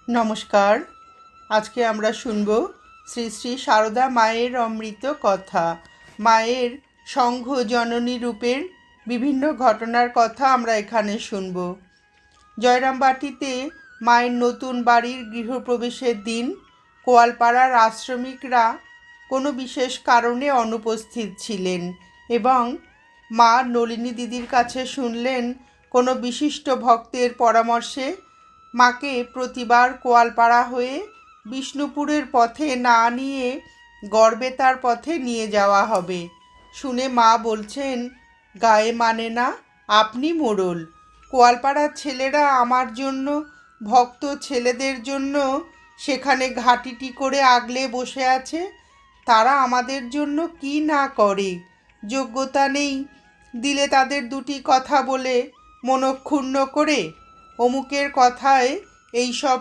নমস্কার। আজকে আমরা শুনব শ্রী শ্রী সারদা মায়ের অমৃত কথা। মায়ের সংঘ জননী রূপের বিভিন্ন ঘটনার কথা আমরা এখানে শুনব। জয়রামবাটিতে মায়ের নতুন বাড়ির গৃহপ্রবেশের দিন কোয়ালপাড়ার আশ্রমিকরা কোনো বিশেষ কারণে অনুপস্থিত ছিলেন এবং মা নলিনী দিদির কাছে শুনলেন কোনো বিশিষ্ট ভক্তের পরামর্শে মাকে প্রতিবার কোয়ালপাড়া হয়ে বিষ্ণুপুরের পথে না নিয়ে গড়বেতার পথে নিয়ে যাওয়া হবে। শুনে মা বলছেন, গায়ে মানে না, আপনি মোড়ল। কোয়ালপাড়ার ছেলেরা আমার জন্য, ভক্ত ছেলেদের জন্য সেখানে ঘাটিটি করে আগলে বসে আছে। তারা আমাদের জন্য কি না করে, যোগ্যতা নেই দিলে তাদের দুটি কথা বলে মনক্ষুণ্ণ করে। অমুকের কথায় এই সব